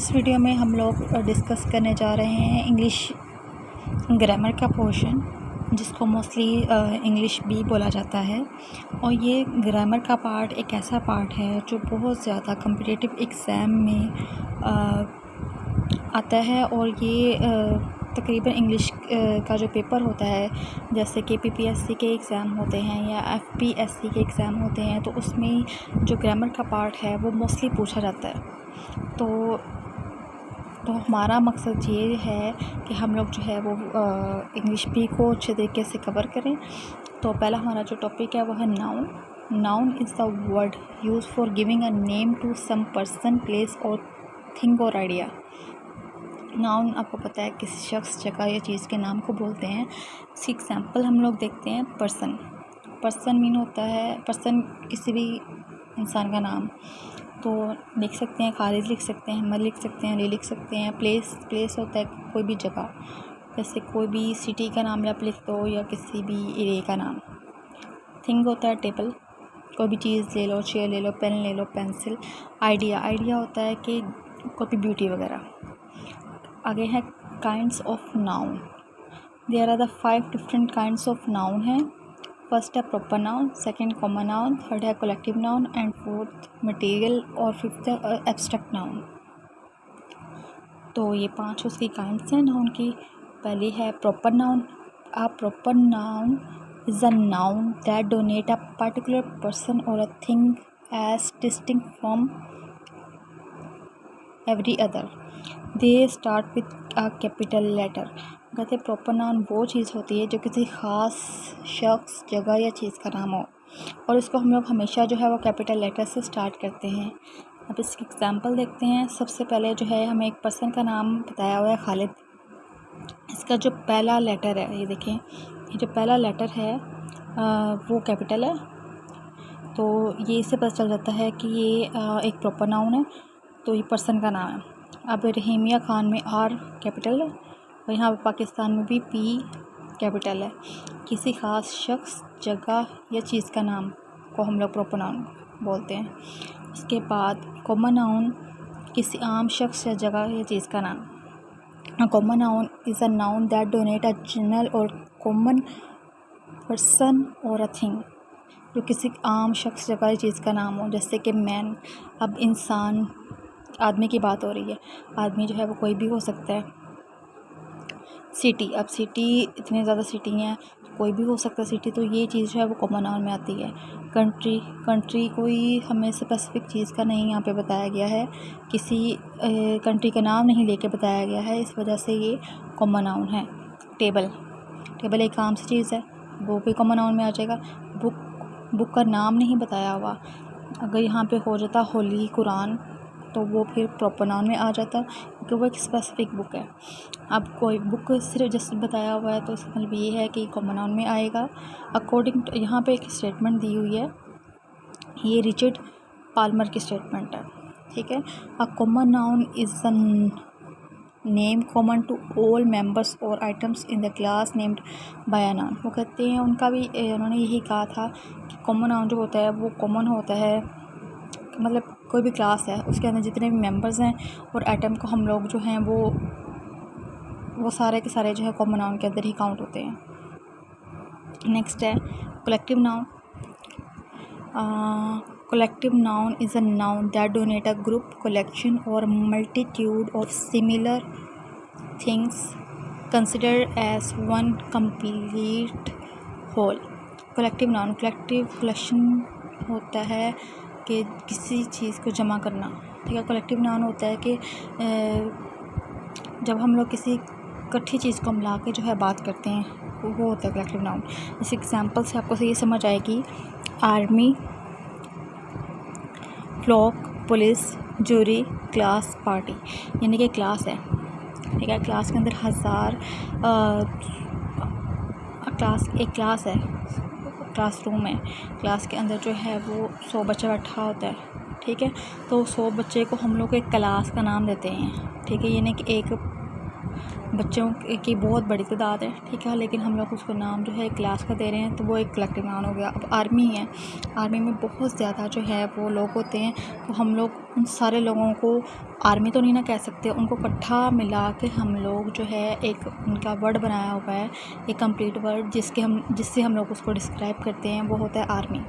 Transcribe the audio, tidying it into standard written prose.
इस वीडियो में हम लोग डिस्कस करने जा रहे हैं इंग्लिश ग्रामर का पोर्शन, जिसको मोस्टली इंग्लिश भी बोला जाता है। और ये ग्रामर का पार्ट एक ऐसा पार्ट है जो बहुत ज़्यादा कॉम्पिटिटिव एग्ज़ाम में आता है। और ये तकरीबन इंग्लिश का जो पेपर होता है, जैसे कि पीपीएससी के एग्ज़ाम होते हैं या एफपीएससी के एग्ज़ाम होते हैं, तो उसमें जो ग्रामर का पार्ट है वो मोस्टली पूछा जाता है। तो हमारा मकसद ये है कि हम लोग जो है वो इंग्लिश भी को अच्छे तरीके से कवर करें। तो पहला हमारा जो टॉपिक है वो है noun. Noun is the word use for giving a name to some person, place और थिंग और आइडिया। नाउन आपको पता है किसी शख्स, जगह या चीज़ के नाम को बोलते हैं। इसकी एग्जांपल हम लोग देखते हैं। पर्सन मीन होता है, पर्सन किसी भी इंसान का नाम। तो लिख सकते हैं खालिद, लिख सकते हैं अहमद, लिख सकते हैं अली, लिख सकते हैं। प्लेस होता है कोई भी जगह, जैसे कोई भी सिटी का नाम आप लिख दो या किसी भी एरिया का नाम। थिंग होता है टेबल, कोई भी चीज़ ले लो, चेयर ले लो, पेन ले लो, पेंसिल। आइडिया होता है कि कोई भी ब्यूटी वगैरह। आगे है kinds of noun. There are the 5 different kinds of noun हैं। फर्स्ट है proper noun, second common noun, third है collective noun and fourth material और फिफ्थ है एब्स्ट्रैक्ट नाउन। तो ये 5 उसकी काइंड्स हैं नाउन की। पहली है proper noun. A proper noun is a noun that donate a particular person और a thing as distinct from every other. They start with a capital letter. कहते प्रॉपर नाउन वो चीज़ होती है जो किसी ख़ास शख्स, जगह या चीज़ का नाम हो, और इसको हम लोग हमेशा जो है वो कैपिटल लेटर से स्टार्ट करते हैं। अब इसकी एग्जांपल देखते हैं। सबसे पहले जो है हमें एक पर्सन का नाम बताया हुआ है खालिद। इसका जो पहला लेटर है, ये देखें, ये जो पहला लेटर है वो कैपिटल है। तो ये इससे पता चल जाता है कि ये एक प्रॉपर नाउन है, तो ये पर्सन का नाम है। अब रहीमिया खान में आर कैपिटल है, और यहाँ पर पाकिस्तान में भी पी कैपिटल है। किसी ख़ास शख्स, जगह या चीज़ का नाम को हम लोग प्रॉपर नाउन बोलते हैं। उसके बाद कॉमन नाउन, किसी आम शख्स या जगह या चीज़ का नाम। A common noun is a noun that denotes a general or common person or a thing, जो किसी आम शख्स, जगह या चीज़ का नाम हो, जैसे कि मैन। अब इंसान, आदमी की बात हो रही है, आदमी जो है वो कोई भी हो सकता है। सिटी, अब सिटी, इतने ज़्यादा सिटी हैं, कोई भी हो सकता है सिटी, तो ये चीज़ जो है वो कॉमन नाउन में आती है। कंट्री कोई हमें स्पेसिफिक चीज़ का नहीं यहाँ पे बताया गया है, किसी कंट्री का नाम नहीं लेके बताया गया है, इस वजह से ये कॉमन नाउन है। टेबल एक आम सी चीज़ है, वो भी कॉमन नाउन में आ जाएगा। बुक का नाम नहीं बताया हुआ, अगर यहाँ पे हो जाता होली कुरान, तो वो फिर प्रॉपर नाउन में आ जाता, क्योंकि वो एक स्पेसिफिक बुक है। अब कोई बुक सिर्फ जस्ट बताया हुआ है तो इसका मतलब ये है कि कॉमन नाउन में आएगा। अकॉर्डिंग टू, यहाँ पे एक स्टेटमेंट दी हुई है, ये रिचर्ड पाल्मर की स्टेटमेंट है, ठीक है। A common noun is a name common to all members और items in the class named by a noun. वो कहते हैं, उन्होंने यही कहा था कि कॉमन नाउन जो होता है वो कॉमन होता है, मतलब कोई भी क्लास है उसके अंदर जितने भी मेंबर्स हैं और आइटम को हम लोग जो हैं वो सारे के सारे जो है कॉमन नाउन के अंदर ही काउंट होते हैं। नेक्स्ट है collective noun. Collective noun is a noun that donate a group, collection और multitude of similar things considered as one complete whole. Collective noun, collective collection होता है कि किसी चीज़ को जमा करना, ठीक है। कलेक्टिव नाउन होता है कि जब हम लोग किसी इकट्ठी चीज़ को मिला के जो है बात करते हैं, वो होता है कलेक्टिव नाउन। इस एग्जांपल से आपको ये समझ आएगी। Army, flock, police, jury, class, party. यानी कि क्लास है, ठीक है। क्लास के अंदर एक क्लास है, क्लासरूम है। क्लास के अंदर जो है वो 100 बच्चा बैठा होता है, ठीक है। तो 100 बच्चे को हम लोग एक क्लास का नाम देते हैं, ठीक है। यानी कि एक बच्चों की बहुत बड़ी तादाद है, ठीक है, लेकिन हम लोग उसको नाम जो है क्लास का दे रहे हैं, तो वो एक कलेक्टिव नाउन हो गया। अब आर्मी है, आर्मी में बहुत ज़्यादा जो है वो लोग होते हैं, तो हम लोग उन सारे लोगों को आर्मी तो नहीं ना कह सकते, उनको इकट्ठा मिला के हम लोग जो है एक उनका वर्ड बनाया हुआ है, एक कंप्लीट वर्ड जिससे हम लोग उसको डिस्क्राइब करते हैं, वो होता है आर्मी।